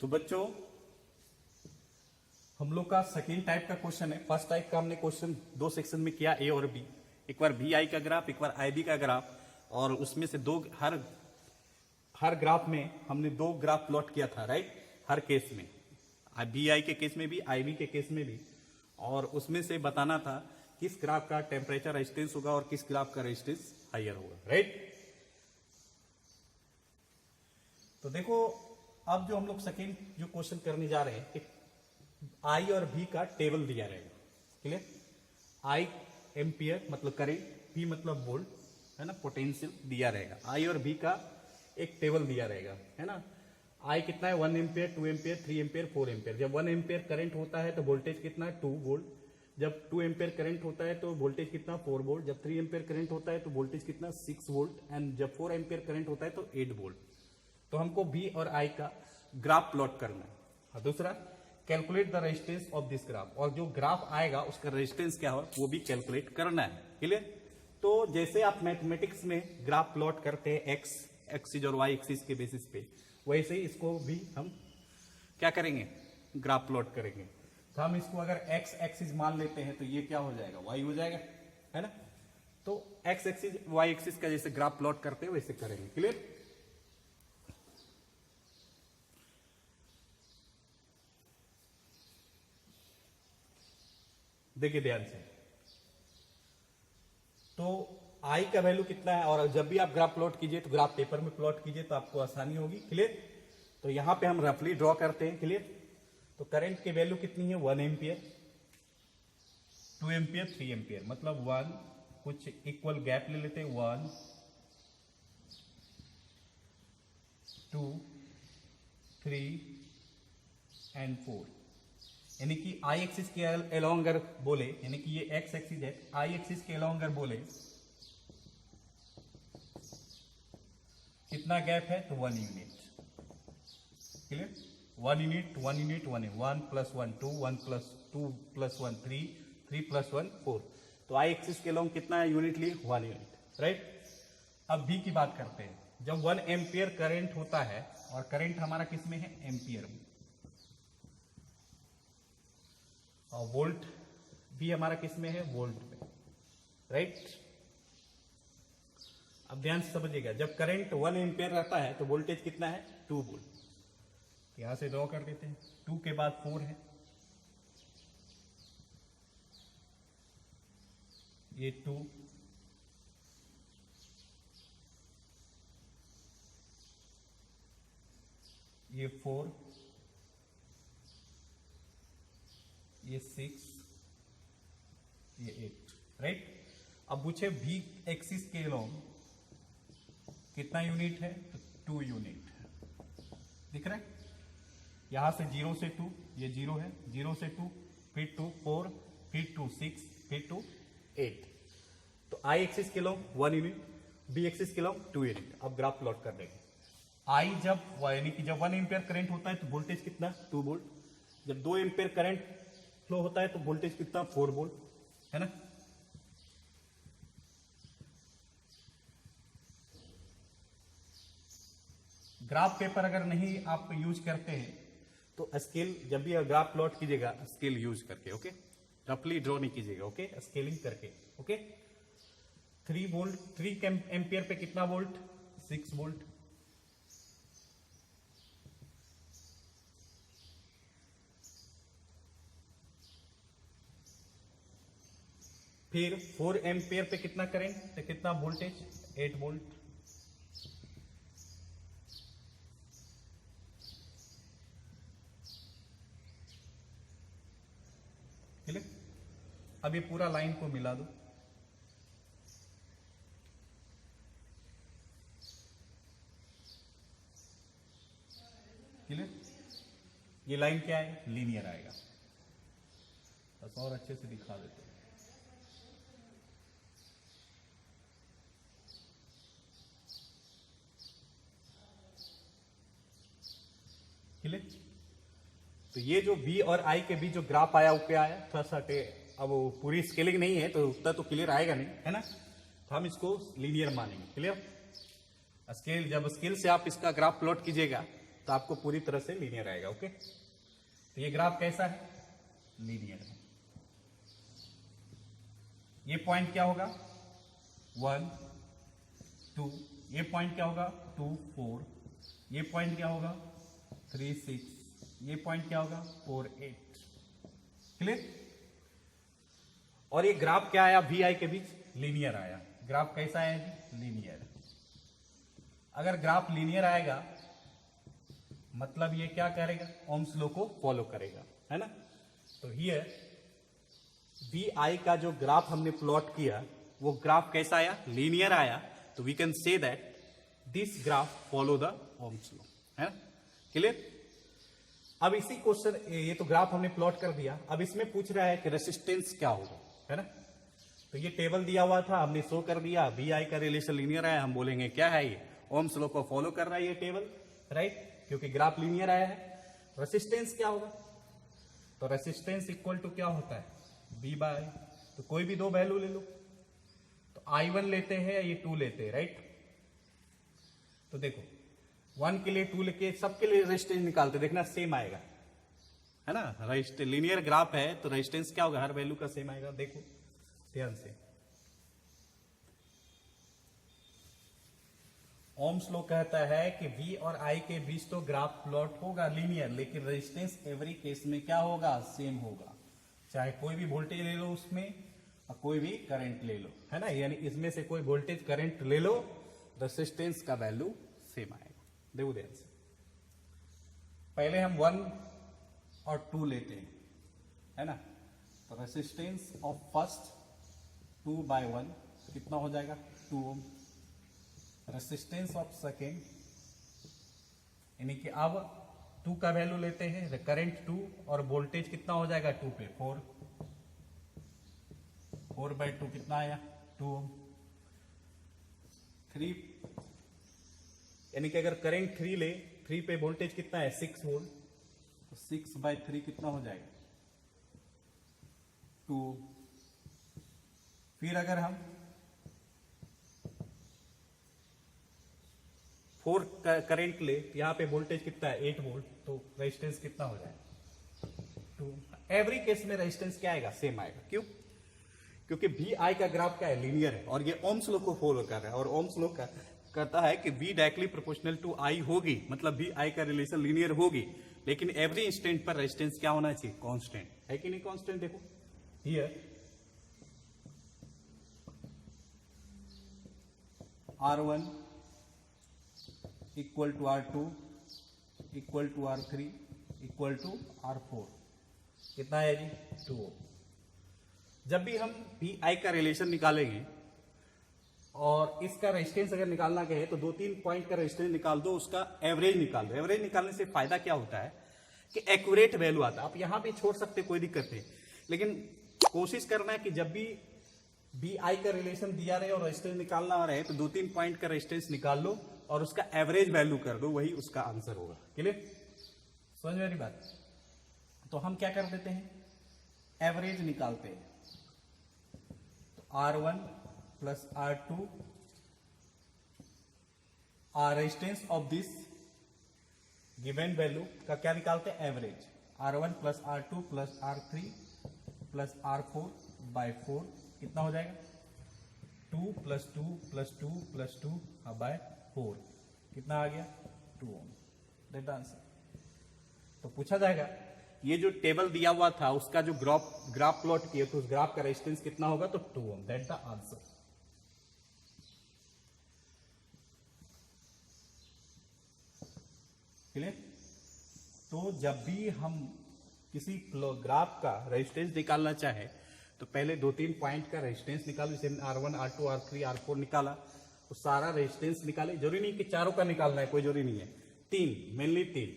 तो बच्चों हम लोग का सेकेंड टाइप का क्वेश्चन है। फर्स्ट टाइप का हमने क्वेश्चन दो सेक्शन में किया, ए और बी। एक बार वी आई का ग्राफ, एक बार आई बी का ग्राफ, और उसमें से दो हर ग्राफ में हमने दो ग्राफ प्लॉट किया था, राइट, हर केस में, बी आई के केस में भी, आई बी के केस में भी। और उसमें से बताना था किस ग्राफ का टेम्परेचर रेजिस्टेंस होगा और किस ग्राफ का रेजिस्टेंस हाइयर होगा, राइट। तो देखो अब जो हम लोग सेकेंड जो क्वेश्चन करने जा रहे हैं, आई और भी का टेबल दिया रहेगा, क्लियर। आई एम्पियर मतलब करेंट, भी मतलब वोल्ट, है ना, पोटेंशियल दिया रहेगा। आई और भी का एक टेबल दिया रहेगा, है ना। आई कितना है, 1 एम्पियर, 2 एम्पियर, 3 एम्पियर, 4 एम्पियर। जब 1 एम्पियर करंट होता है तो वोल्टेज कितना है, 2 वोल्ट। जब 2 एम्पियर करंट होता है तो वोल्टेज कितना, 4 वोल्ट। जब 3 एम्पियर करंट होता है तो वोल्टेज कितना, 6 वोल्ट। एंड जब 4 एम्पियर करंट होता है तो 8 वोल्ट। तो हमको बी और आई का ग्राफ प्लॉट करना है। और दूसरा, calculate the resistance of this graph, और जो ग्राफ आएगा उसका रेजिस्टेंस क्या हो वो भी कैलकुलेट करना है, क्लियर। तो जैसे आप मैथमेटिक्स में ग्राफ प्लॉट करते हैं एक्स एक्सिस और वाई एक्सिस के बेसिस पे, वैसे ही इसको भी हम क्या करेंगे, ग्राफ प्लॉट करेंगे। तो हम इसको अगर एक्स एक्सिस मान लेते हैं तो ये क्या हो जाएगा, वाई हो जाएगा, है ना। तो एक्स एक्सिस वाई एक्सिस का जैसे ग्राफ प्लॉट करते हैं वैसे करेंगे, क्लियर। देखिए ध्यान से, तो आई का वैल्यू कितना है, और जब भी आप ग्राफ प्लॉट कीजिए तो ग्राफ पेपर में प्लॉट कीजिए तो आपको आसानी होगी, क्लियर। तो यहां पे हम रफली ड्रॉ करते हैं, क्लियर। तो करंट की वैल्यू कितनी है, 1 एम्पियर, 2 एम्पियर, 3 एम्पियर, मतलब 1, कुछ इक्वल गैप ले लेते हैं, 1 2 3 एंड 4। यानी कि आई एक्सिस के अलोंग अगर बोले, यानी कि ये एक्स एक्सिस है, आई एक्सिस के अलोंग अगर बोले कितना गैप है, तो 1 यूनिट, क्लियर। 1 यूनिट 1 यूनिट 1 है, 1 + 1 2, 1 + 2 + 1 3, 3 + 1 4। तो आई एक्सिस के अलोंग कितना यूनिट लिए, 1 यूनिट, राइट। अब बी की बात करते हैं। जब 1 एम्पियर करंट होता है, और करंट हमारा किस में है, एम्पियर में, और वोल्ट भी हमारा किस में है, वोल्ट में, राइट। अब ध्यान से समझिएगा, जब करंट 1 एम्पियर रहता है तो वोल्टेज कितना है, 2 वोल्ट। यहां से ड्रॉ कर देते हैं, 2 के बाद 4 है, ये 2, ये 4, ये 6, ये 8, राइट। अब पूछे भी एक्सिस के अलोंग कितना यूनिट है, तो 2 यूनिट दिख रहा है। यहां से 0 से 2, ये 0 है, 0 से 2, फिर 2 4, फिर 2 6, फिर 2 8। तो आई एक्सिस के अलोंग 1 यूनिट, बी एक्सिस के अलोंग 2 यूनिट। अब ग्राफ प्लॉट कर देंगे। आई जब, यानी कि जब 1 एम्पियर करंट होता है तो वोल्टेज कितना, 2 वोल्ट। जब 2 एम्पियर करंट फ्लो होता है तो वोल्टेज कितना, 4 वोल्ट, है ना। ग्राफ पेपर अगर नहीं आप यूज करते हैं तो स्केल, जब भी ग्राफ प्लॉट कीजिएगा स्केल यूज करके, ओके। रफली ड्रॉ नहीं कीजिएगा, ओके, स्केलिंग करके, ओके। 3 वोल्ट, 3 एम्पियर पे कितना वोल्ट, 6 वोल्ट। फिर 4 एम्पियर पे कितना करंट, तो कितना वोल्टेज, 8 वोल्ट। क्लियर। अब ये पूरा लाइन को मिला दो, क्लियर। ये लाइन क्या है, लीनियर आएगा। बस और अच्छे से दिखा देते हैं, क्लियर। तो ये जो बी और आई के बीच जो ग्राफ आया ऊपर आया, थोड़ा सा अब वो पूरी स्केलिंग नहीं है तो उतना तो क्लियर आएगा नहीं, है ना। तो हम इसको लीनियर मानेंगे, क्लियर। स्केल, जब स्केल से आप इसका ग्राफ प्लॉट कीजिएगा तो आपको पूरी तरह से लीनियर आएगा। ओके, तो ये ग्राफ कैसा है? लीनियर है। ये पॉइंट क्या होगा? 1 2, ये पॉइंट क्या होगा? 2 4, ये पॉइंट क्या होगा? 3 6, ये पॉइंट क्या होगा? 4 8। क्लियर? और ये ग्राफ क्या आया? वी आई के बीच लीनियर आया। ग्राफ कैसा आया जी? लीनियर। अगर ग्राफ लीनियर आएगा मतलब ये क्या करेगा? ओम्स लॉ को फॉलो करेगा, है ना। तो हियर वी आई का जो ग्राफ हमने प्लॉट किया वो ग्राफ कैसा आया? लीनियर आया। तो we can say that this graph follow the Ohm's law, है ना। क्लियर? अब इसी क्वेश्चन, ये तो ग्राफ हमने प्लॉट कर दिया, अब इसमें पूछ रहा है कि रेसिस्टेंस क्या होगा, है ना। तो ये टेबल दिया हुआ था, हमने शो कर दिया। वी आई का रिलेशन लीनियर आया, हम बोलेंगे क्या है ये? ओम्स लॉ को फॉलो कर रहा है ये टेबल, राइट, क्योंकि ग्राफ लीनियर आया है। रेसिस्टेंस क्या होगा? तो रेसिस्टेंस इक्वल टू क्या होता है? V बाय, तो कोई भी दो वैल्यू ले लो। तो I1 लेते हैं या ये 2 लेते हैं, राइट। तो देखो 1 के लिए 2 लेके सबके लिए रेजिस्टेंस निकालते, देखना सेम आएगा, है ना। लीनियर ग्राफ है तो रेजिस्टेंस क्या होगा? हर वैल्यू का सेम आएगा। देखो ध्यान से, ओम्स लॉ कहता है कि V और I के बीच तो ग्राफ प्लॉट होगा लीनियर, लेकिन रेजिस्टेंस एवरी केस में क्या होगा? सेम होगा। चाहे कोई भी वोल्टेज ले लो उसमें और कोई भी करंट ले लो, है ना। यानी इसमें से कोई वोल्टेज करंट ले लो, रेजिस्टेंस का वैल्यू सेम आएगा। देखो ध्यान से, पहले हम 1 और 2 लेते हैं, है ना। तो रेजिस्टेंस ऑफ फर्स्ट 2 बाय 1 कितना हो जाएगा? 2 ओम। रेजिस्टेंस ऑफ सेकेंड, यानी कि अब 2 का वैल्यू लेते हैं, करंट 2 और वोल्टेज कितना हो जाएगा? 2 पे 4, 4 बाय 2 कितना आया? 2 ओम। 3, यानी कि अगर करंट 3 ले, 3 पे वोल्टेज कितना है? 6 वोल्ट, तो 6 बाय 3 कितना हो जाएगा? 2। फिर अगर हम 4 करंट ले, यहां पे वोल्टेज कितना है? 8 वोल्ट, तो रेजिस्टेंस कितना हो जाएगा? 2। एवरी केस में रेजिस्टेंस क्या आएगा? सेम आएगा। क्यों? क्योंकि वी आई का ग्राफ क्या है? लीनियर है, और ये ओम्स लॉ को फॉलो कर रहा है। और ओम्स लॉ का कहता है कि V directly proportional to I होगी, मतलब वी आई का रिलेशन लीनियर होगी, लेकिन एवरी इंस्टेंट पर रेजिस्टेंस क्या होना चाहिए? कांस्टेंट, है कि नहीं? कांस्टेंट। देखो here R1 equal to R2 equal to R3 equal to R4, कितना है जी? 2। जब भी हम वी आई का रिलेशन निकालेंगे और इसका रेजिस्टेंस अगर निकालना कहे तो 2-3 पॉइंट का रेजिस्टेंस निकाल दो, उसका एवरेज निकाल दो। एवरेज निकालने से फायदा क्या होता है कि एक्यूरेट वैल्यू आता है। आप यहां भी छोड़ सकते, कोई दिक्कत नहीं, लेकिन कोशिश करना है कि जब भी वी आई का रिलेशन दिया रहे और रेजिस्टेंस निकालना रहे तो 2-3 पॉइंट का रेजिस्टेंस निकाल लो और उसका एवरेज वैल्यू कर दो, वही उसका आंसर होगा। क्लियर? समझ मेरी बात? तो हम क्या कर देते हैं? एवरेज निकालते हैं। तो R1 plus R2 resistance of this given value का क्या निकालते हैं? Average. R1 plus R2 plus R3 plus R4 by 4 कितना हो जाएगा? 2 प्लस 2 प्लस 2 प्लस 2 बाय 4 कितना आ गया? 2 ओम। That answer. तो पूछा जाएगा ये जो टेबल दिया हुआ था उसका जो ग्राफ प्लॉट किया तो उस ग्राफ का रेजिस्टेंस कितना होगा? तो 2 ohm. That the answer. Clear? तो जब भी हम किसी ग्राफ का रेजिस्टेंस निकालना चाहे तो पहले 2-3 पॉइंट का रेजिस्टेंस निकालो, जैसे R1 R2 R3 R4 निकाला, तो सारा रेजिस्टेंस निकाले। जरूरी नहीं कि चारों का निकालना है, कोई जरूरी नहीं है। 3, मेनली 3,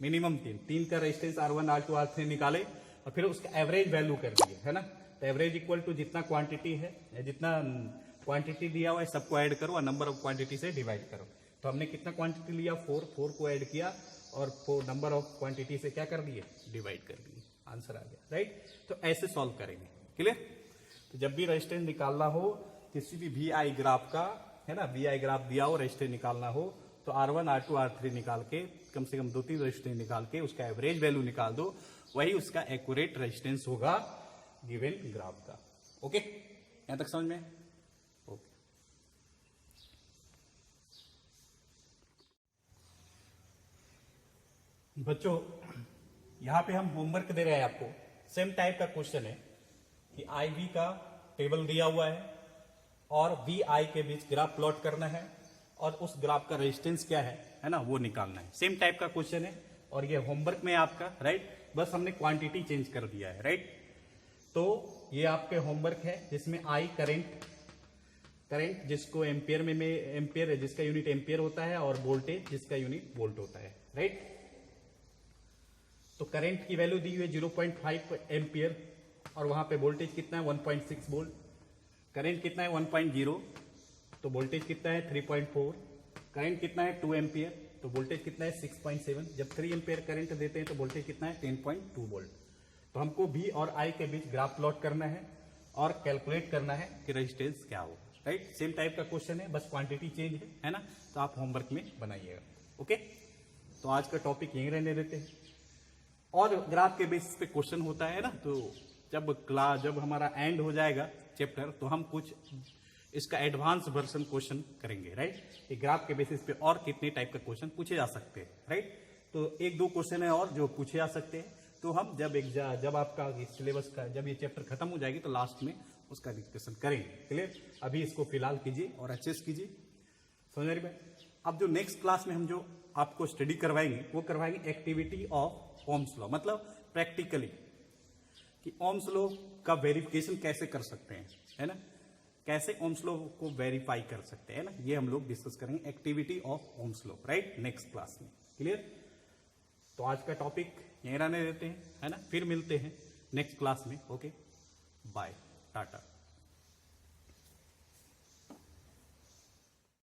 मिनिमम 3 का रेजिस्टेंस R1 R2 R3 निकाले और फिर उसका एवरेज वैल्यू कर दिए, है ना। तो एवरेज इक्वल टू जितना क्वांटिटी है, जितना क्वांटिटी दिया हुआ है सबको ऐड करो और नंबर ऑफ क्वांटिटी से डिवाइड करो। तो हमने कितना क्वांटिटी लिया? 4 को ऐड किया और 4 नंबर ऑफ क्वांटिटी से क्या कर दिए? डिवाइड कर दिए, आंसर आ गया, राइट। तो ऐसे सॉल्व करेंगे। क्लियर? तो जब भी रेजिस्टेंस निकालना हो किसी भी वी आई ग्राफ का, है ना, वी आई ग्राफ दिया हो, रेजिस्टेंस निकालना हो तो R1 R2 R3 निकाल के कम से कम 2-3 रेजिस्टेंस निकाल के उसका एवरेज वैल्यू निकाल दो, वही उसका एक्यूरेट रेजिस्टेंस होगा गिवन ग्राफ का। ओके, यहां तक समझ में? ओके। बच्चों यहां पे हम होमवर्क दे रहे हैं आपको, सेम टाइप का क्वेश्चन है कि आई वी का टेबल दिया हुआ है और वी आई के बीच ग्राफ प्लॉट करना है और उस ग्राफ का रेजिस्टेंस क्या है ना, वो निकालना है। सेम टाइप का क्वेश्चन है और ये होमवर्क में आपका, राइट, बस हमने क्वांटिटी चेंज कर दिया है, राइट। तो ये आपके होमवर्क है जिसमें आई करंट जिसको एम्पियर में एम्पियर है, जिसका यूनिट एम्पियर होता है, और वोल्टेज जिसका यूनिट वोल्ट होता है, राइट। तो करंट की वैल्यू दी हुई है 0.5 एम्पियर और वहां पे वोल्टेज कितना है 1.6 वोल्ट। करंट कितना है 1.0, तो वोल्टेज कितना है 3.4। करंट कितना है 2 एम्पियर, तो वोल्टेज कितना है 6.7। जब 3 एम्पियर करंट देते हैं तो वोल्टेज कितना है 10.2 वोल्ट। तो हमको V और I के बीच ग्राफ प्लॉट करना है और कैलकुलेट करना है कि रेजिस्टेंस क्या होगा, राइट। सेम टाइप का क्वेश्चन है, बस क्वांटिटी चेंज है ना। तो आप होमवर्क में बनाइएगा। ओके, तो आज का टॉपिक यहीं रहने देते हैं। और ग्राफ के बेसिस पे क्वेश्चन होता है ना, तो जब हमारा एंड हो जाएगा चैप्टर तो हम कुछ इसका एडवांस वर्जन क्वेश्चन करेंगे, राइट। कि ग्राफ के बेसिस पे और कितने टाइप का क्वेश्चन पूछे जा सकते हैं, राइट। तो 1-2 क्वेश्चन है और जो पूछे जा सकते हैं, तो हम जब आपका सिलेबस का जब ये चैप्टर खत्म हो जाएगी तो लास्ट में उसका डिस्कशन करेंगे, क्लियर। अभी इसको फिलहाल कीजिए और अच्छे से कीजिए, समझ रही बात। अब जो नेक्स्ट क्लास में हम जो आपको स्टडी करवाएंगे वो करवाएंगे एक्टिविटी ऑफ ओम्स लॉ, मतलब प्रैक्टिकली कि ओम्स लॉ का वेरिफिकेशन कैसे कर सकते हैं, है ना, कैसे ओम्स लॉ को वेरीफाई कर सकते हैं ना, ये हम लोग डिस्कस करेंगे activity of Ohm's law, right, next class में, क्लियर। तो आज का टॉपिक यहीं रहने देते हैं, है ना। फिर मिलते हैं नेक्स्ट क्लास में। Okay, bye, Tata.